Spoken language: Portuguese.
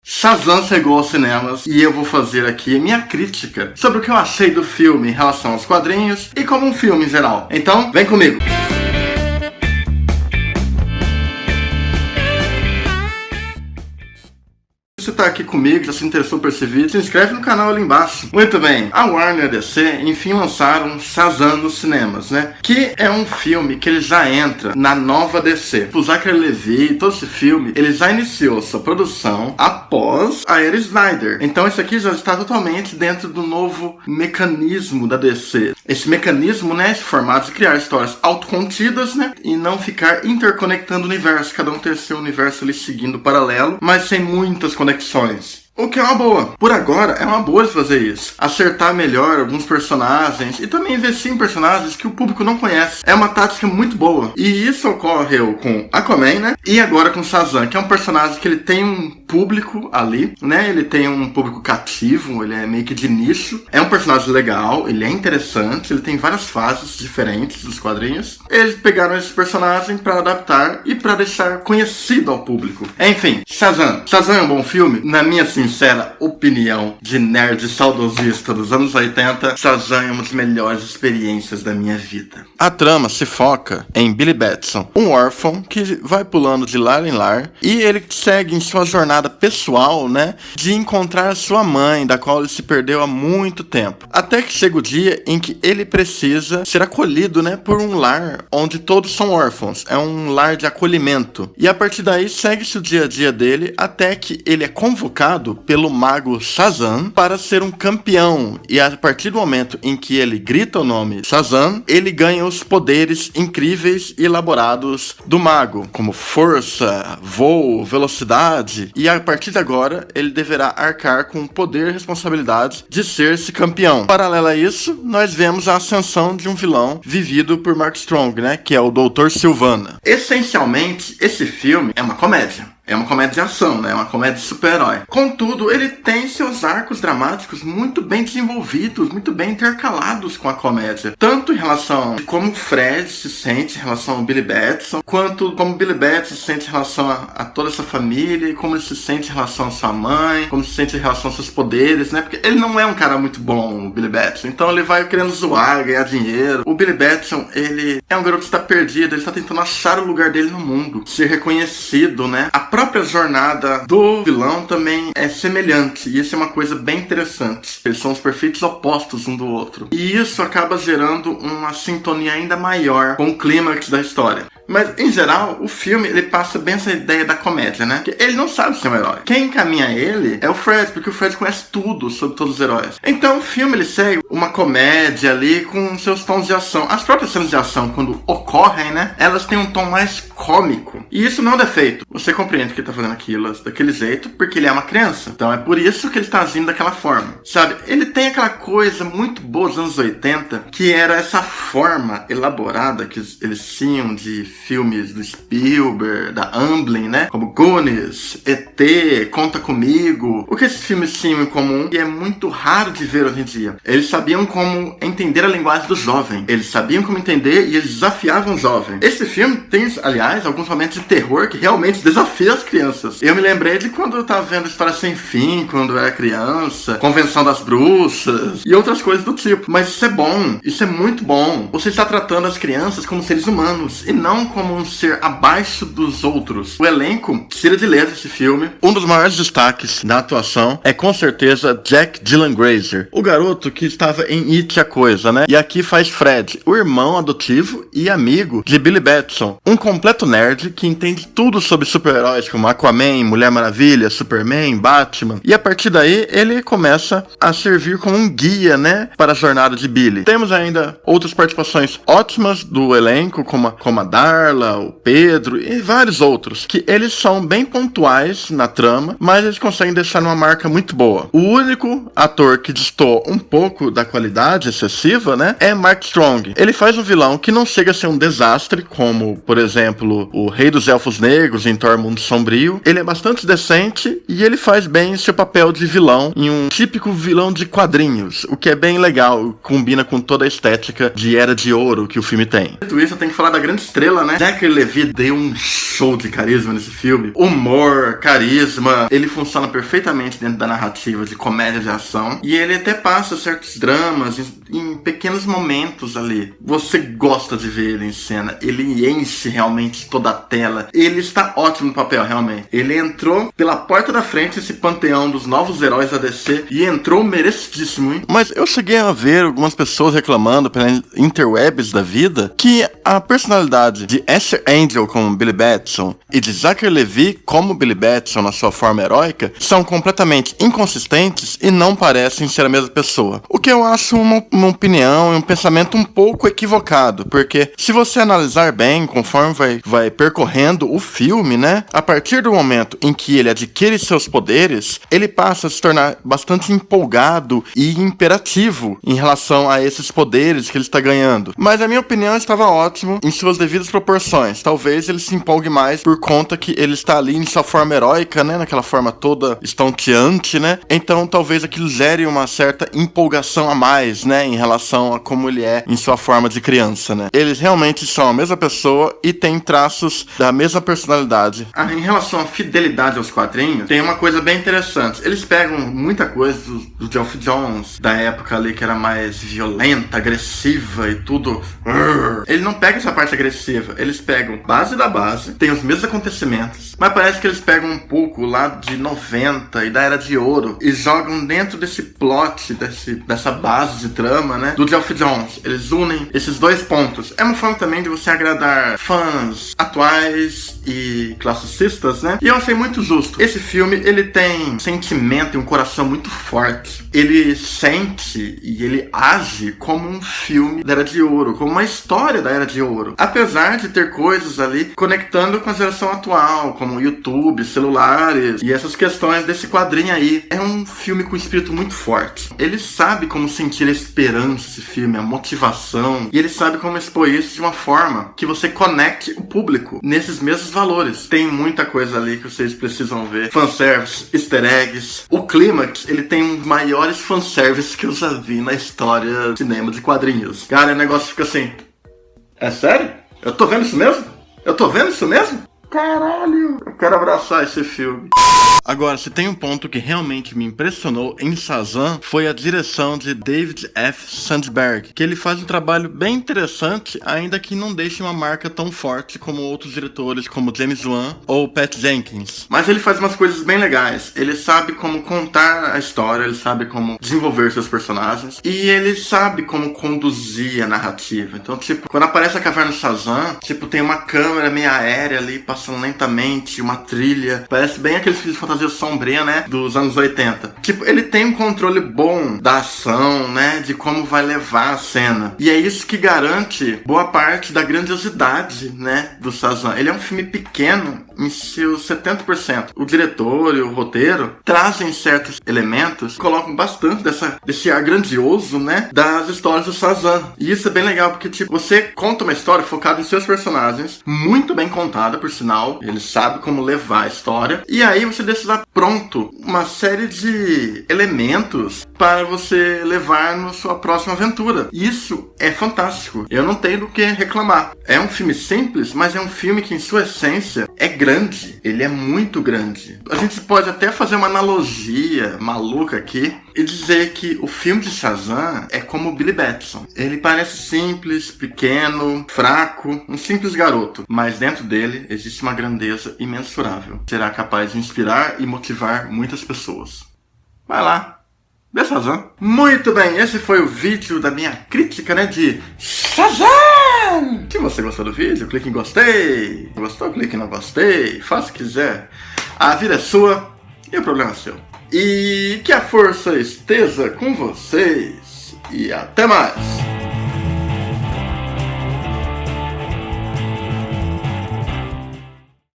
Shazam chegou aos cinemas e eu vou fazer aqui minha crítica sobre o que eu achei do filme em relação aos quadrinhos e como um filme em geral. Então, vem comigo! Se você tá aqui comigo, já se interessou por esse vídeo, se inscreve no canal ali embaixo. Muito bem, a Warner e a DC, enfim, lançaram Shazam nos cinemas, né? Que é um filme que ele já entra na nova DC. O Zachary Levi, todo esse filme, ele já iniciou sua produção após a era Snyder. Então esse aqui já está totalmente dentro do novo mecanismo da DC. Esse mecanismo, né, esse formato de criar histórias autocontidas, né? E não ficar interconectando o universo, cada um ter seu universo ali seguindo paralelo, mas sem muitas conexões. O que é uma boa. Por agora, é uma boa de fazer isso. Acertar melhor alguns personagens e também investir em personagens que o público não conhece. É uma tática muito boa. E isso ocorreu com Aquaman, né? E agora com Shazam, que é um personagem que ele tem um público ali, né? Ele tem um público cativo, ele é meio que de nicho. É um personagem legal, ele é interessante, ele tem várias fases diferentes dos quadrinhos. Eles pegaram esse personagem para adaptar e para deixar conhecido ao público. Enfim, Shazam. Shazam é um bom filme? Na minha sincera opinião de nerd saudosista dos anos 80, Shazam é uma das melhores experiências da minha vida. A trama se foca em Billy Batson, um órfão que vai pulando de lar em lar e ele segue em sua jornada pessoal, né, de encontrar sua mãe, da qual ele se perdeu há muito tempo. Até que chega o dia em que ele precisa ser acolhido, né, por um lar onde todos são órfãos. É um lar de acolhimento. E a partir daí segue-se o dia a dia dele até que ele é convocado pelo mago Shazam para ser um campeão. E a partir do momento em que ele grita o nome Shazam, ele ganha os poderes incríveis e elaborados do mago, como força, voo, velocidade. E a partir de agora, ele deverá arcar com o poder e responsabilidade de ser esse campeão. Paralelo a isso, nós vemos a ascensão de um vilão vivido por Mark Strong, né, que é o Dr. Sivana. Essencialmente, esse filme é uma comédia. É uma comédia de ação, né? É uma comédia de super-herói. Contudo, ele tem seus arcos dramáticos muito bem desenvolvidos, muito bem intercalados com a comédia. Tanto em relação a como o Fred se sente em relação ao Billy Batson, quanto como o Billy Batson se sente em relação a toda essa família, e como ele se sente em relação à sua mãe, como se sente em relação aos seus poderes, né? Porque ele não é um cara muito bom, o Billy Batson. Então ele vai querendo zoar, ganhar dinheiro. O Billy Batson, ele é um garoto que está perdido, ele está tentando achar o lugar dele no mundo, ser reconhecido, né? A própria jornada do vilão também é semelhante, e isso é uma coisa bem interessante. Eles são os perfeitos opostos um do outro. E isso acaba gerando uma sintonia ainda maior com o clímax da história. Mas, em geral, o filme, ele passa bem essa ideia da comédia, né? Porque ele não sabe ser um herói. Quem encaminha ele é o Fred, porque o Fred conhece tudo sobre todos os heróis. Então, o filme, ele segue uma comédia ali com seus tons de ação. As próprias cenas de ação, quando ocorrem, né? Elas têm um tom mais cômico. E isso não é um defeito. Você compreende que ele tá fazendo aquilo daquele jeito, porque ele é uma criança. Então, é por isso que ele tá agindo daquela forma. Sabe? Ele tem aquela coisa muito boa dos anos 80, que era essa forma elaborada que eles tinham de filmes do Spielberg, da Amblin, né? Como Goonies, E.T., Conta Comigo. O que esses filmes tinham em comum, e é muito raro de ver hoje em dia. Eles sabiam como entender a linguagem do jovem. Eles sabiam como entender e eles desafiavam o jovem. Esse filme tem, aliás, alguns momentos de terror que realmente desafiam as crianças. Eu me lembrei de quando eu tava vendo História Sem Fim, quando eu era criança, Convenção das Bruxas e outras coisas do tipo. Mas isso é bom. Isso é muito bom. Você está tratando as crianças como seres humanos e não como um ser abaixo dos outros. O elenco tira de letra esse filme. Um dos maiores destaques da atuação é com certeza Jack Dylan Grazer, o garoto que estava em It, a Coisa, né? E aqui faz Fred, o irmão adotivo e amigo de Billy Batson, um completo nerd que entende tudo sobre super-heróis como Aquaman, Mulher Maravilha, Superman, Batman. E a partir daí ele começa a servir como um guia, né, para a jornada de Billy. Temos ainda outras participações ótimas do elenco, como a Darla, o Pedro e vários outros, que eles são bem pontuais na trama, mas eles conseguem deixar uma marca muito boa. O único ator que destoa um pouco da qualidade excessiva, né, é Mark Strong. Ele faz um vilão que não chega a ser um desastre, como, por exemplo, o Rei dos Elfos Negros em Thor Mundo Sombrio. Ele é bastante decente e ele faz bem seu papel de vilão em um típico vilão de quadrinhos, o que é bem legal, combina com toda a estética de Era de Ouro que o filme tem. Dito isso, eu tenho que falar da grande estrela, né? Zachary Levi deu um show de carisma nesse filme. Humor, carisma, ele funciona perfeitamente dentro da narrativa de comédia de ação. E ele até passa certos dramas em pequenos momentos ali. Você gosta de ver ele em cena. Ele enche realmente toda a tela. Ele está ótimo no papel, realmente. Ele entrou pela porta da frente esse panteão dos novos heróis da DC e entrou merecidíssimo, hein? Mas eu cheguei a ver algumas pessoas reclamando pelas interwebs da vida que a personalidade de Asher Angel como Billy Batson e de Zachary Levi como Billy Batson na sua forma heróica são completamente inconsistentes e não parecem ser a mesma pessoa. O que eu acho uma opinião e um pensamento um pouco equivocado, porque se você analisar bem, conforme vai percorrendo o filme, né, a partir do momento em que ele adquire seus poderes, ele passa a se tornar bastante empolgado e imperativo em relação a esses poderes que ele está ganhando. Mas a minha opinião estava ótimo em suas devidas proporções. Talvez ele se empolgue mais por conta que ele está ali em sua forma heróica, né, naquela forma toda estonteante, né, então talvez aquilo gere uma certa empolgação a mais, né, em relação a como ele é em sua forma de criança, né. Eles realmente são a mesma pessoa e têm traços da mesma personalidade. Em relação à fidelidade aos quadrinhos, tem uma coisa bem interessante. Eles pegam muita coisa do Geoff Johns, da época ali que era mais violenta, agressiva e tudo. Ele não pega essa parte agressiva. Eles pegam base da base, tem os mesmos acontecimentos, mas parece que eles pegam um pouco lá de 90 e da Era de Ouro e jogam dentro desse plot, dessa base de trama, né, do Geoff Johns. Eles unem esses dois pontos. É uma forma também de você agradar fãs atuais e classicistas, né? E eu achei muito justo. Esse filme, ele tem sentimento e um coração muito forte. Ele sente e ele age como um filme da Era de Ouro, como uma história da Era de Ouro. Apesar de ter coisas ali conectando com a geração atual, como YouTube, celulares e essas questões desse quadrinho aí. É um filme com um espírito muito forte. Ele sabe como sentir a esperança, esse filme, a motivação, e ele sabe como expor isso de uma forma que você conecte o público nesses mesmos valores. Tem muita coisa ali que vocês precisam ver. Fanservice, easter eggs. O clímax, ele tem um dos maiores fanservices que eu já vi na história do cinema de quadrinhos. Cara, o negócio fica assim... É sério? Eu tô vendo isso mesmo? Eu tô vendo isso mesmo? Caralho! Eu quero abraçar esse filme. Agora, se tem um ponto que realmente me impressionou em Shazam, foi a direção de David F. Sandberg, que ele faz um trabalho bem interessante, ainda que não deixe uma marca tão forte como outros diretores, como James Wan ou Pat Jenkins. Mas ele faz umas coisas bem legais. Ele sabe como contar a história, ele sabe como desenvolver seus personagens, e ele sabe como conduzir a narrativa. Então, tipo, quando aparece a caverna do Shazam, tipo, tem uma câmera meio aérea ali, passando lentamente, uma trilha. Parece bem aqueles filmes de fantasia sombria, né, dos anos 80. Tipo, ele tem um controle bom da ação, né, de como vai levar a cena. E é isso que garante boa parte da grandiosidade, né, do Shazam. Ele é um filme pequeno em seus 70%. O diretor e o roteiro trazem certos elementos, colocam bastante desse ar grandioso, né, das histórias do Shazam. E isso é bem legal, porque, tipo, você conta uma história focada em seus personagens, muito bem contada, por sinal. Ele sabe como levar a história. E aí você deixa pronto uma série de elementos para você levar na sua próxima aventura. Isso é fantástico. Eu não tenho do que reclamar. É um filme simples, mas é um filme que em sua essência é grande. Ele é muito grande. A gente pode até fazer uma analogia maluca aqui e dizer que o filme de Shazam é como o Billy Batson. Ele parece simples, pequeno, fraco, um simples garoto, mas dentro dele existe uma grandeza imensurável. Será capaz de inspirar e motivar muitas pessoas. Vai lá, vê Shazam. Muito bem, esse foi o vídeo da minha crítica, né, de Shazam! Se você gostou do vídeo, clique em gostei. Gostou, clique em não gostei. Faça o que quiser. A vida é sua e o problema é seu. E que a força esteja com vocês. E até mais!